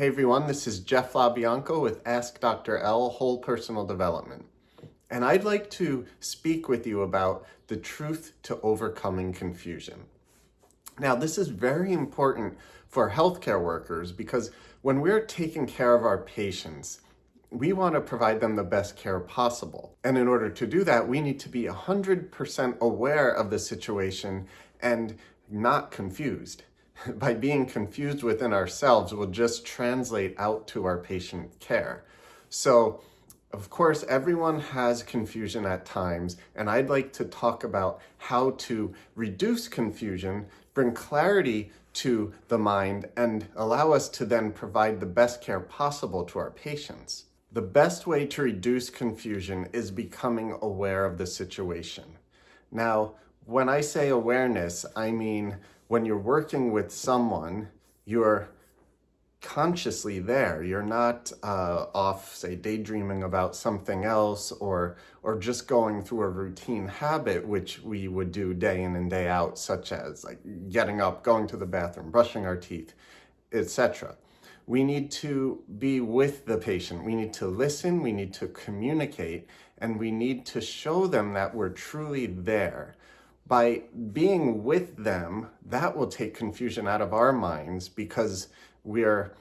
Hey everyone, this is Jeff LaBianco with AskDrL Whole Personal Development. And I'd like to speak with you about the truth to overcoming confusion. Now, this is very important for healthcare workers because when we're taking care of our patients, we want to provide them the best care possible. And in order to do that, we need to be 100% aware of the situation and not confused. By being confused within ourselves will just translate out to our patient care. So, of course, everyone has confusion at times, and I'd like to talk about how to reduce confusion, bring clarity to the mind, and allow us to then provide the best care possible to our patients. The best way to reduce confusion is becoming aware of the situation. Now, when I say awareness, I mean when you're working with someone, you're consciously there. You're not off, say, daydreaming about something else or just going through a routine habit, which we would do day in and day out, such as like getting up, going to the bathroom, brushing our teeth, etc. We need to be with the patient. We need to listen, we need to communicate, and we need to show them that we're truly there. By being with them, that will take confusion out of our minds because we're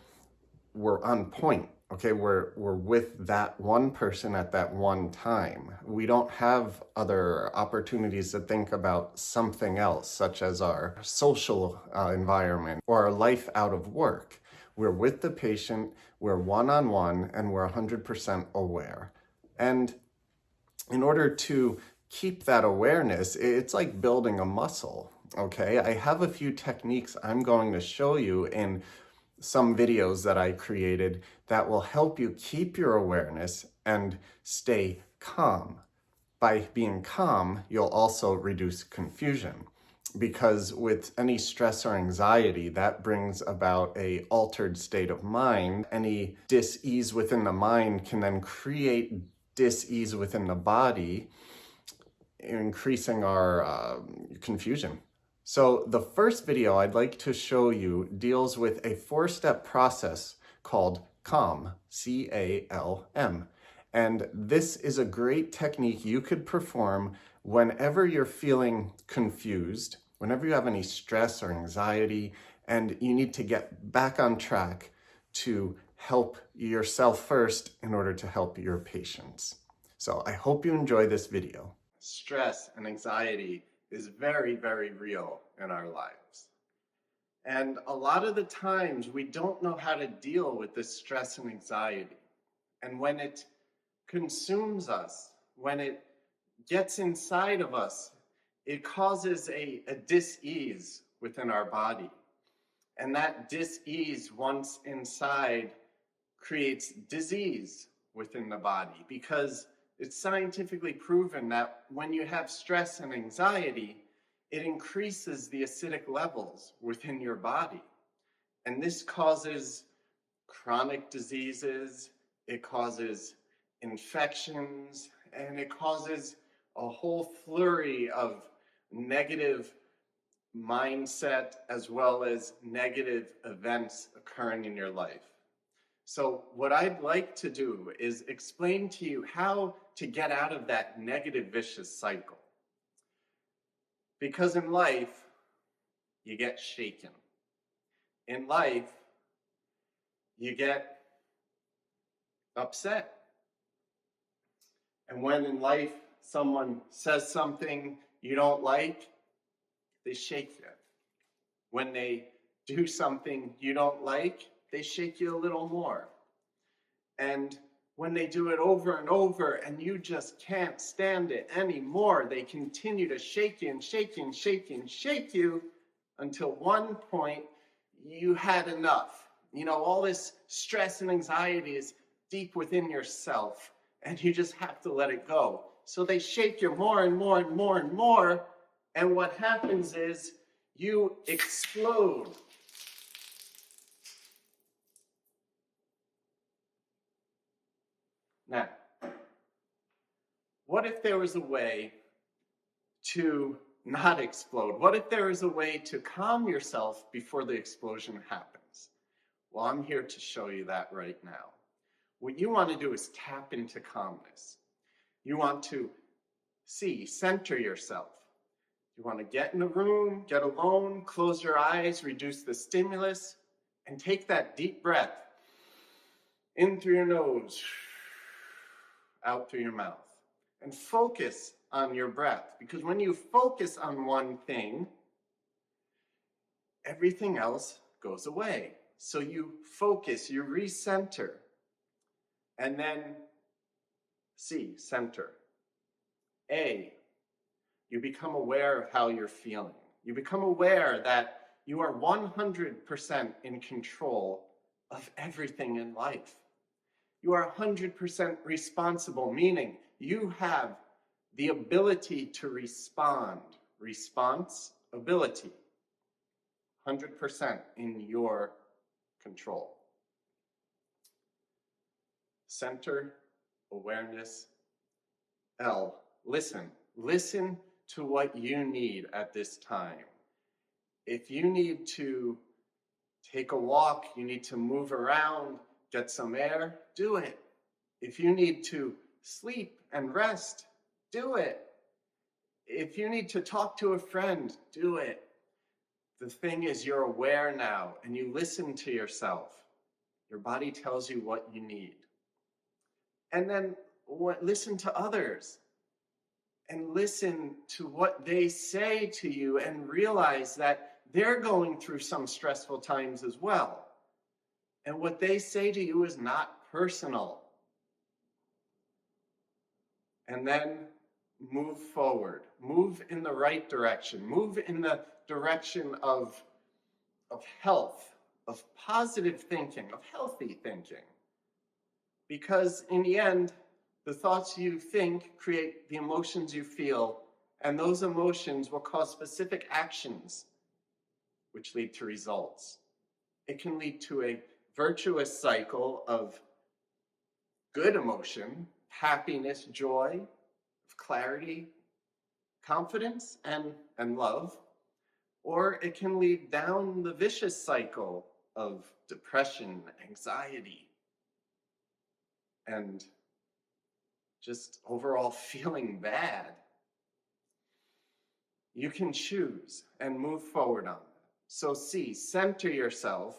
on point. Okay, we're with that one person at that one time. We don't have other opportunities to think about something else, such as our social environment or our life out of work. We're with the patient, we're one-on-one, and we're 100% aware. And in order to keep that awareness, it's like building a muscle, okay? I have a few techniques I'm going to show you in some videos that I created that will help you keep your awareness and stay calm. By being calm, you'll also reduce confusion, because with any stress or anxiety, that brings about an altered state of mind. Any dis-ease within the mind can then create dis-ease within the body, increasing our confusion. So the first video I'd like to show you deals with a 4-step process called CALM, C-A-L-M. And this is a great technique you could perform whenever you're feeling confused, whenever you have any stress or anxiety, and you need to get back on track to help yourself first in order to help your patients. So I hope you enjoy this video. Stress and anxiety is very, very real in our lives. And a lot of the times we don't know how to deal with this stress and anxiety. And when it consumes us, when it gets inside of us, it causes a dis-ease within our body. And that dis-ease, once inside, creates disease within the body, because it's scientifically proven that when you have stress and anxiety, it increases the acidic levels within your body. And this causes chronic diseases, it causes infections, and it causes a whole flurry of negative mindset as well as negative events occurring in your life. So what I'd like to do is explain to you how to get out of that negative vicious cycle. Because in life, you get shaken. In life, you get upset. And when in life someone says something you don't like, they shake you. When they do something you don't like, they shake you a little more. And when they do it over and over and you just can't stand it anymore, they continue to shake you and shake you and shake you and shake you until one point you had enough. You know, all this stress and anxiety is deep within yourself and you just have to let it go. So they shake you more and more and more and more. And what happens is you explode. Now, what if there was a way to not explode? What if there was a way to calm yourself before the explosion happens? Well, I'm here to show you that right now. What you want to do is tap into calmness. You want to center yourself. You want to get in a room, get alone, close your eyes, reduce the stimulus, and take that deep breath in through your nose, out through your mouth. And focus on your breath, because when you focus on one thing, everything else goes away. So you focus, you recenter, and then center. A, you become aware of how you're feeling. You become aware that you are 100% in control of everything in life. You are 100% responsible, meaning you have the ability to respond. Responsibility. 100% in your control. Center, awareness. L, listen. Listen to what you need at this time. If you need to take a walk, you need to move around, get some air, do it. If you need to sleep and rest, do it. If you need to talk to a friend, do it. The thing is, you're aware now and you listen to yourself. Your body tells you what you need. And then listen to others and listen to what they say to you and realize that they're going through some stressful times as well. And what they say to you is not personal. And then move forward, move in the right direction, move in the direction of health, of positive thinking, of healthy thinking. Because in the end, the thoughts you think create the emotions you feel, and those emotions will cause specific actions, which lead to results. It can lead to a virtuous cycle of good emotion, happiness, joy, clarity, confidence, and love. Or it can lead down the vicious cycle of depression, anxiety, and just overall feeling bad. You can choose and move forward on that. So C, center yourself.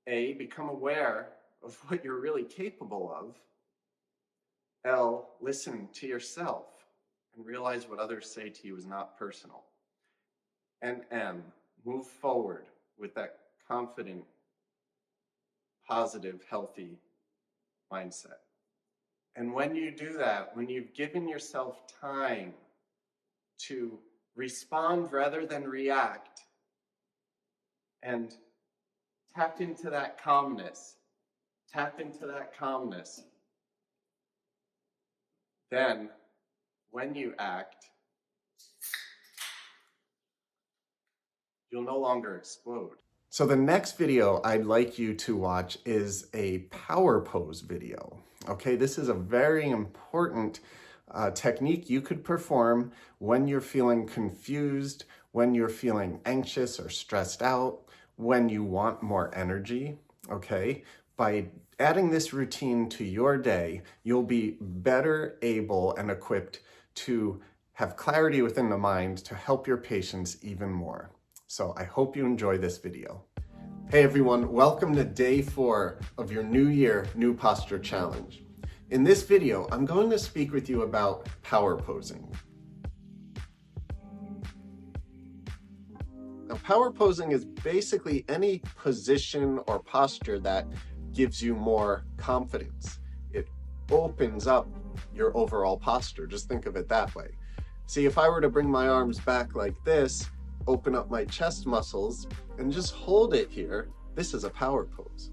A, become aware of what you're really capable of. L, listen to yourself and realize what others say to you is not personal. And M, move forward with that confident, positive, healthy mindset. And when you do that, when you've given yourself time to respond rather than react, and tap into that calmness, then when you act, you'll no longer explode. So the next video I'd like you to watch is a power pose video. Okay, this is a very important technique you could perform when you're feeling confused, when you're feeling anxious or stressed out, when you want more energy, okay? By adding this routine to your day, you'll be better able and equipped to have clarity within the mind to help your patients even more. So I hope you enjoy this video. Hey everyone, welcome to day 4 of your New Year, New Posture Challenge. In this video, I'm going to speak with you about power posing. Now, power posing is basically any position or posture that gives you more confidence. It opens up your overall posture. Just think of it that way. See, if I were to bring my arms back like this, open up my chest muscles, and just hold it here, this is a power pose.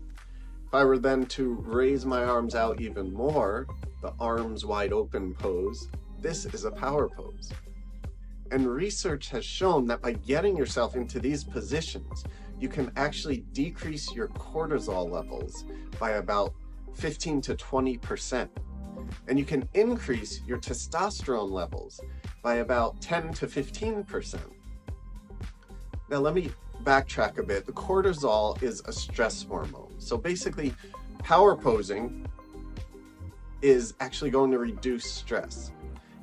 If I were then to raise my arms out even more, the arms wide open pose, this is a power pose. And research has shown that by getting yourself into these positions, you can actually decrease your cortisol levels by about 15 to 20%. And you can increase your testosterone levels by about 10 to 15%. Now let me backtrack a bit. The cortisol is a stress hormone. So basically, power posing is actually going to reduce stress.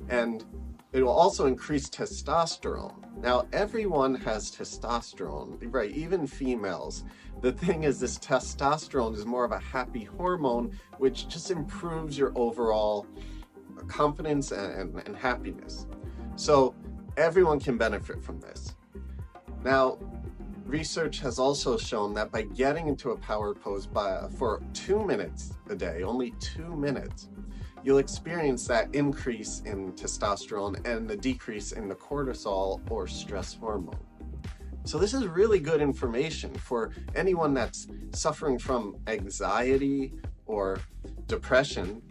And it will also increase testosterone. Now, everyone has testosterone, right? Even females. The thing is, this testosterone is more of a happy hormone, which just improves your overall confidence and happiness. So everyone can benefit from this. Now, research has also shown that by getting into a power pose for 2 minutes a day, only 2 minutes, you'll experience that increase in testosterone and the decrease in the cortisol or stress hormone. So this is really good information for anyone that's suffering from anxiety or depression.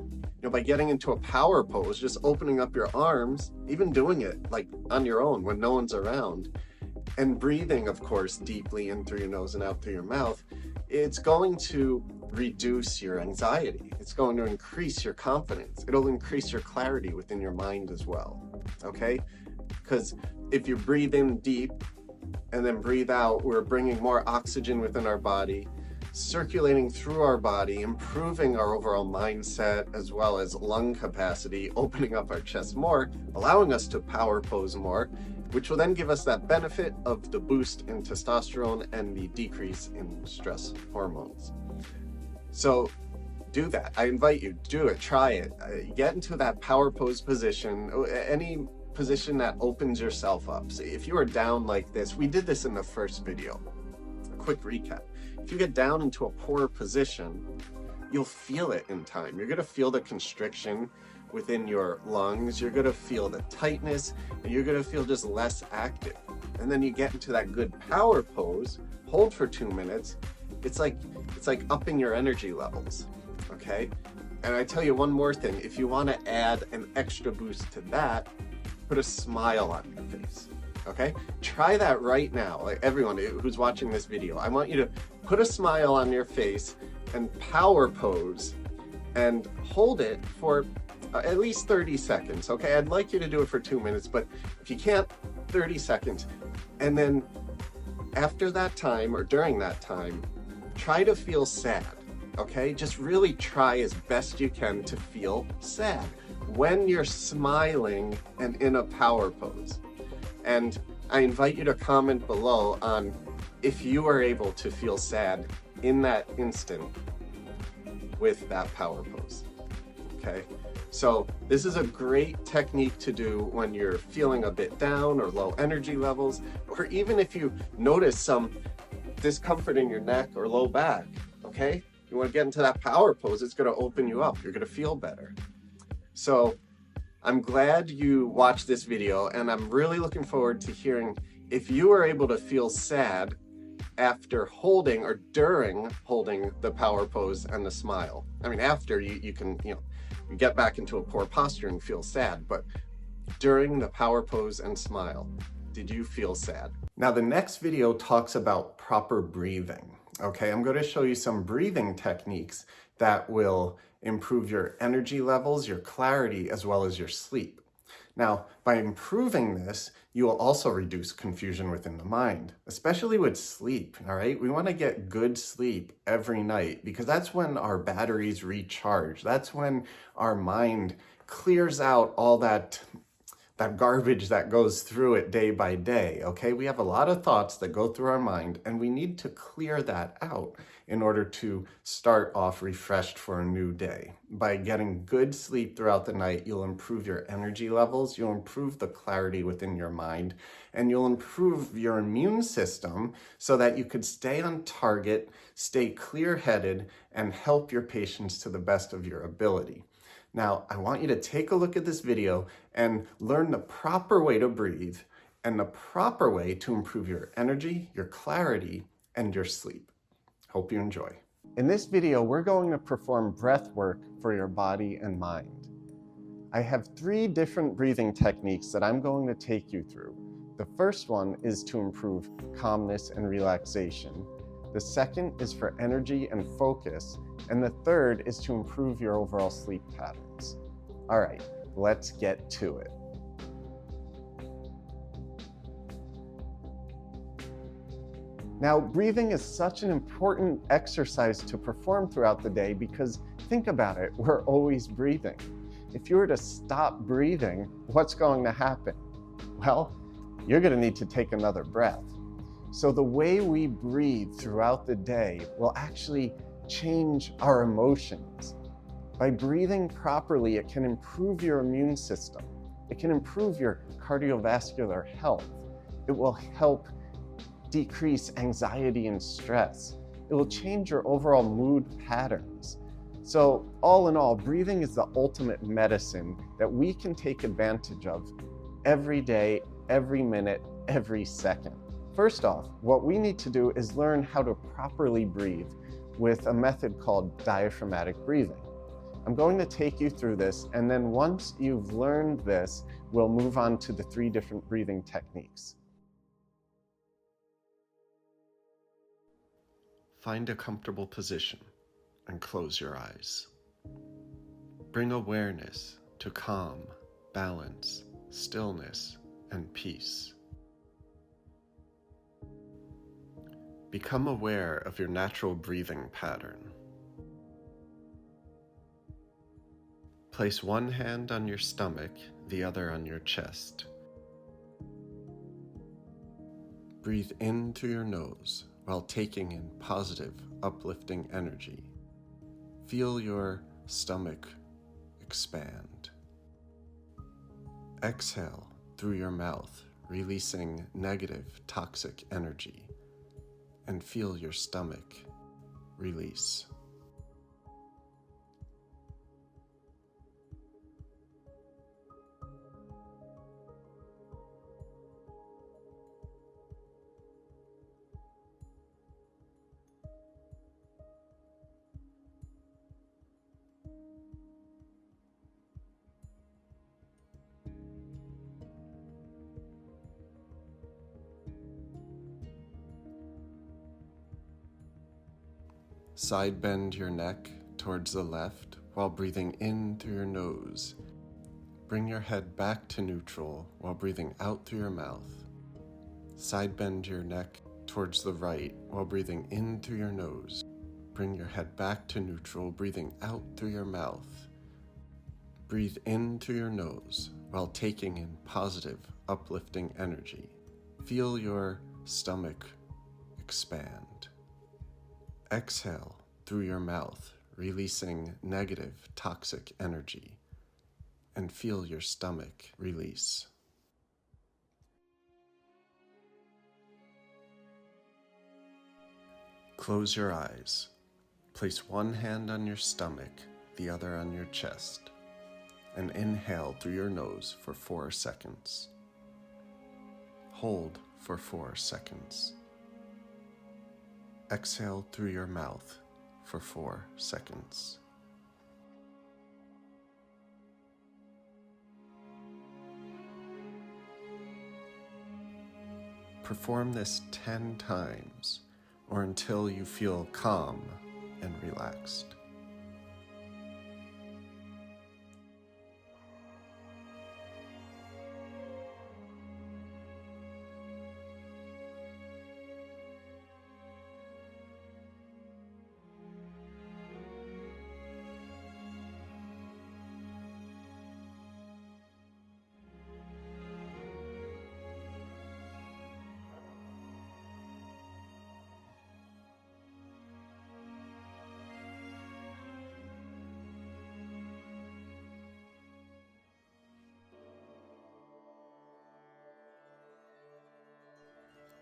By getting into a power pose, just opening up your arms, even doing it like on your own when no one's around, and breathing, of course, deeply in through your nose and out through your mouth, it's going to reduce your anxiety. It's going to increase your confidence. It'll increase your clarity within your mind as well, okay? Because if you breathe in deep and then breathe out, we're bringing more oxygen within our body, circulating through our body, improving our overall mindset as well as lung capacity, opening up our chest more, allowing us to power pose more, which will then give us that benefit of the boost in testosterone and the decrease in stress hormones. So do that. I invite you, do it, try it. Get into that power pose position, any position that opens yourself up. So if you are down like this, we did this in the first video. A quick recap. If you get down into a poor position, you'll feel it in time. You're gonna feel the constriction within your lungs, you're gonna feel the tightness, and you're gonna feel just less active. And then you get into that good power pose, hold for 2 minutes, it's like upping your energy levels, okay? And I tell you one more thing, if you wanna add an extra boost to that, put a smile on your face, okay? Try that right now, like everyone who's watching this video. I want you to put a smile on your face and power pose and hold it for at least 30 seconds, okay? I'd like you to do it for 2 minutes, but if you can't, 30 seconds. And then after that time or during that time, try to feel sad, okay? Just really try as best you can to feel sad when you're smiling and in a power pose. And I invite you to comment below on if you are able to feel sad in that instant with that power pose, okay? So this is a great technique to do when you're feeling a bit down or low energy levels, or even if you notice some discomfort in your neck or low back, okay? You want to get into that power pose, it's going to open you up. You're going to feel better. So I'm glad you watched this video, and I'm really looking forward to hearing if you are able to feel sad after holding or during holding the power pose and the smile. I mean, after you can, you get back into a poor posture and feel sad, but during the power pose and smile, did you feel sad? Now, the next video talks about proper breathing. Okay, I'm going to show you some breathing techniques that will improve your energy levels, your clarity, as well as your sleep. Now, by improving this, you will also reduce confusion within the mind, especially with sleep, all right? We want to get good sleep every night because that's when our batteries recharge. That's when our mind clears out all that garbage that goes through it day by day, okay? We have a lot of thoughts that go through our mind, and we need to clear that out in order to start off refreshed for a new day. By getting good sleep throughout the night, you'll improve your energy levels, you'll improve the clarity within your mind, and you'll improve your immune system so that you could stay on target, stay clear-headed, and help your patients to the best of your ability. Now, I want you to take a look at this video and learn the proper way to breathe and the proper way to improve your energy, your clarity, and your sleep. Hope you enjoy. In this video, we're going to perform breath work for your body and mind. I have 3 different breathing techniques that I'm going to take you through. The first one is to improve calmness and relaxation. The second is for energy and focus. And the third is to improve your overall sleep patterns. All right, let's get to it. Now, breathing is such an important exercise to perform throughout the day because think about it, we're always breathing. If you were to stop breathing, what's going to happen? Well, you're going to need to take another breath. So the way we breathe throughout the day will actually change our emotions. By breathing properly, it can improve your immune system. It can improve your cardiovascular health. It will help decrease anxiety and stress. It will change your overall mood patterns. So all in all, breathing is the ultimate medicine that we can take advantage of every day, every minute, every second. First off, what we need to do is learn how to properly breathe with a method called diaphragmatic breathing. I'm going to take you through this, and then once you've learned this, we'll move on to the 3 different breathing techniques. Find a comfortable position and close your eyes. Bring awareness to calm, balance, stillness, and peace. Become aware of your natural breathing pattern. Place one hand on your stomach, the other on your chest. Breathe in through your nose while taking in positive, uplifting energy. Feel your stomach expand. Exhale through your mouth, releasing negative, toxic energy, and feel your stomach release. Side bend your neck towards the left while breathing in through your nose. Bring your head back to neutral while breathing out through your mouth. Side bend your neck towards the right while breathing in through your nose. Bring your head back to neutral, breathing out through your mouth. Breathe in through your nose while taking in positive, uplifting energy. Feel your stomach expand. Exhale through your mouth, releasing negative, toxic energy, and feel your stomach release. Close your eyes. Place one hand on your stomach, the other on your chest, and inhale through your nose for 4 seconds. Hold for 4 seconds. Exhale through your mouth for 4 seconds. Perform this 10 times or until you feel calm and relaxed.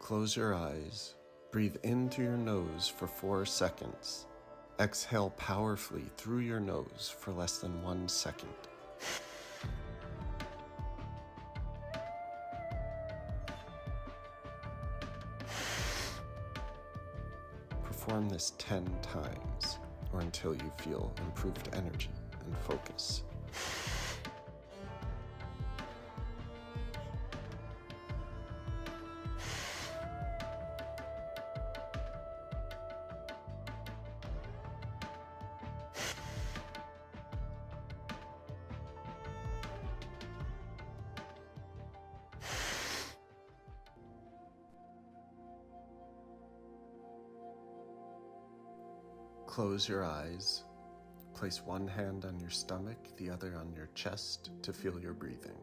Close your eyes. Breathe in through your nose for 4 seconds. Exhale powerfully through your nose for less than 1 second. Perform this 10 times or until you feel improved energy and focus. Close your eyes. Place one hand on your stomach, the other on your chest to feel your breathing.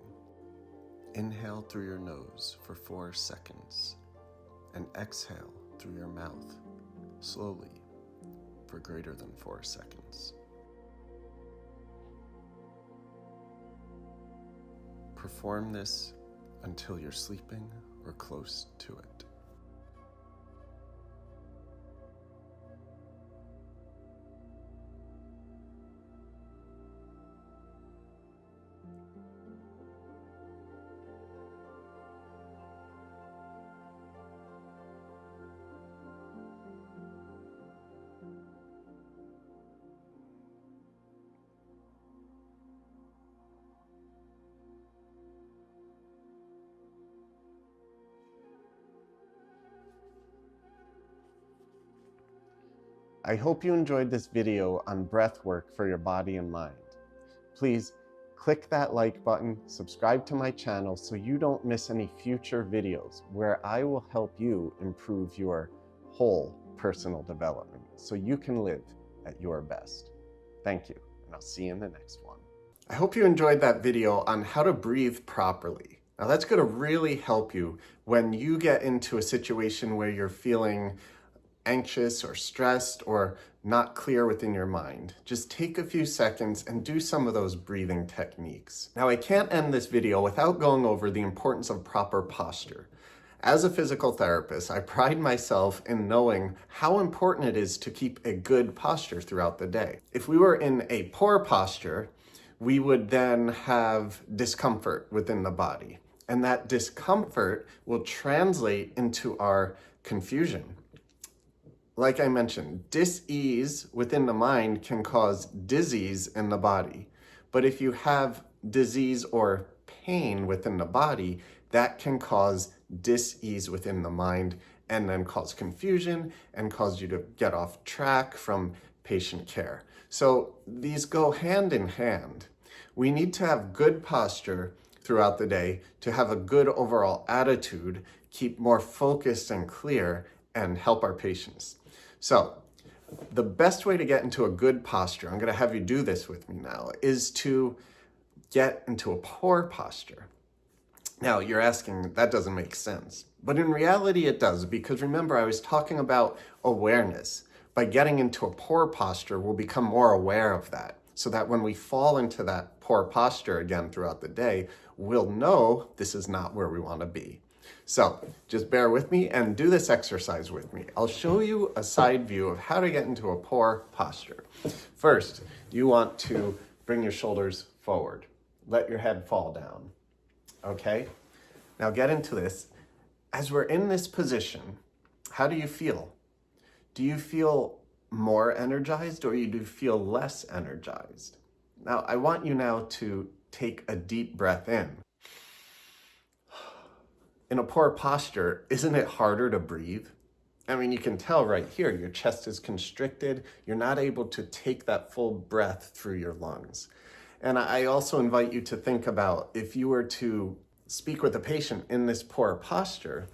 Inhale through your nose for 4 seconds and exhale through your mouth slowly for greater than 4 seconds. Perform this until you're sleeping or close to it. I hope you enjoyed this video on breath work for your body and mind. Please click that like button, subscribe to my channel so you don't miss any future videos where I will help you improve your whole personal development so you can live at your best. Thank you, and I'll see you in the next one. I hope you enjoyed that video on how to breathe properly. Now that's going to really help you when you get into a situation where you're feeling anxious or stressed or not clear within your mind. Just take a few seconds and do some of those breathing techniques. Now, I can't end this video without going over the importance of proper posture. As a physical therapist, I pride myself in knowing how important it is to keep a good posture throughout the day. If we were in a poor posture, we would then have discomfort within the body. And that discomfort will translate into our confusion. Like I mentioned, dis-ease within the mind can cause disease in the body. But if you have disease or pain within the body, that can cause dis-ease within the mind and then cause confusion and cause you to get off track from patient care. So these go hand in hand. We need to have good posture throughout the day to have a good overall attitude, keep more focused and clear, and help our patients. So the best way to get into a good posture, I'm going to have you do this with me now, is to get into a poor posture. Now you're asking, that doesn't make sense. But in reality it does, because remember I was talking about awareness. By getting into a poor posture, we'll become more aware of that, so that when we fall into that poor posture again throughout the day, we'll know this is not where we want to be. So just bear with me and do this exercise with me. I'll show you a side view of how to get into a poor posture. First, you want to bring your shoulders forward. Let your head fall down. Okay? Now get into this. As we're in this position, how do you feel? Do you feel more energized or do you feel less energized? Now, I want you now to take a deep breath in. In a poor posture, isn't it harder to breathe? I mean, you can tell right here, your chest is constricted. You're not able to take that full breath through your lungs. And I also invite you to think about if you were to speak with a patient in this poor posture,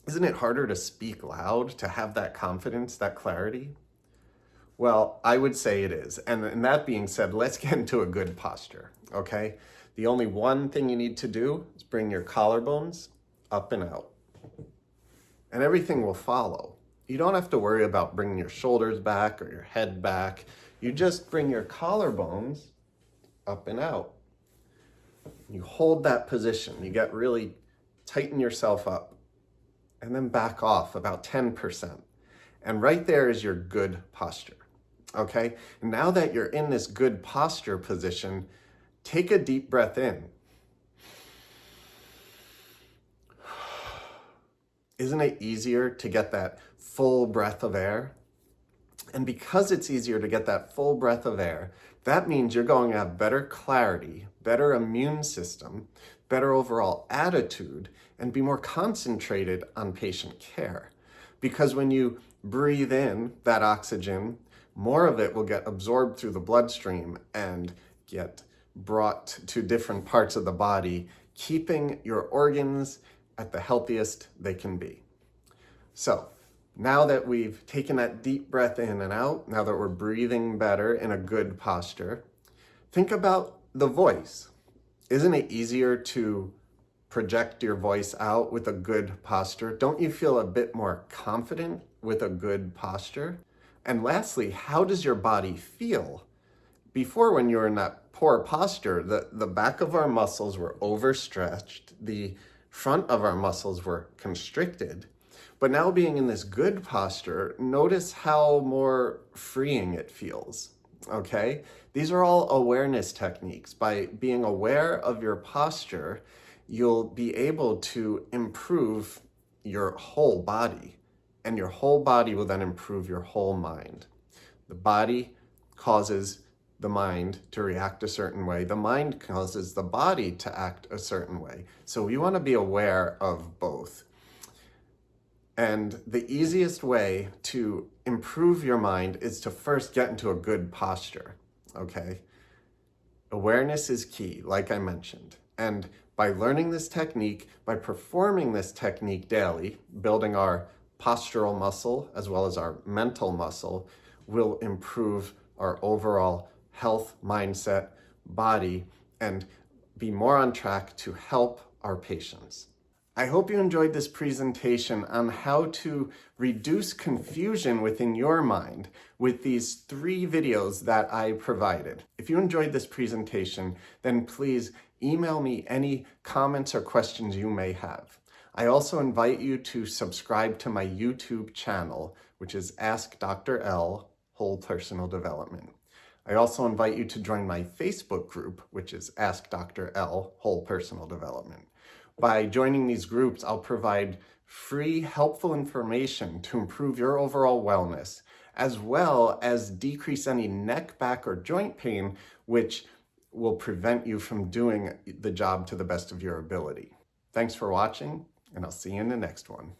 isn't it harder to speak loud, to have that confidence, that clarity? Well, I would say it is. And that being said, let's get into a good posture, okay? The only one thing you need to do is bring your collarbones up and out, and everything will follow. You don't have to worry about bringing your shoulders back or your head back. You just bring your collarbones up and out. You hold that position. You get really tighten yourself up and then back off about 10%. And right there is your good posture. Okay? And now that you're in this good posture position, take a deep breath in. Isn't it easier to get that full breath of air? And because it's easier to get that full breath of air, that means you're going to have better clarity, better immune system, better overall attitude, and be more concentrated on patient care. Because when you breathe in that oxygen, more of it will get absorbed through the bloodstream and get brought to different parts of the body, keeping your organs at the healthiest they can be. So Now that we've taken that deep breath in and out, now that we're breathing better in a good posture, think about the voice. Isn't it easier to project your voice out with a good posture? Don't you feel a bit more confident with a good posture? And lastly, how does your body feel? Before, when you were in that poor posture, the back of our muscles were overstretched, the front of our muscles were constricted. But now being in this good posture, notice how more freeing it feels, okay? These are all awareness techniques. By being aware of your posture, you'll be able to improve your whole body, and your whole body will then improve your whole mind. The body causes the mind to react a certain way. The mind causes the body to act a certain way. So we want to be aware of both. And the easiest way to improve your mind is to first get into a good posture, okay? Awareness is key, like I mentioned. And by learning this technique, by performing this technique daily, building our postural muscle as well as our mental muscle, will improve our overall health, mindset, body, and be more on track to help our patients. I hope you enjoyed this presentation on how to reduce confusion within your mind with these 3 videos that I provided. If you enjoyed this presentation, then please email me any comments or questions you may have. I also invite you to subscribe to my YouTube channel, which is AskDrL Whole Personal Development. I also invite you to join my Facebook group, which is AskDrL Whole Personal Development. By joining these groups, I'll provide free, helpful information to improve your overall wellness, as well as decrease any neck, back, or joint pain, which will prevent you from doing the job to the best of your ability. Thanks for watching, and I'll see you in the next one.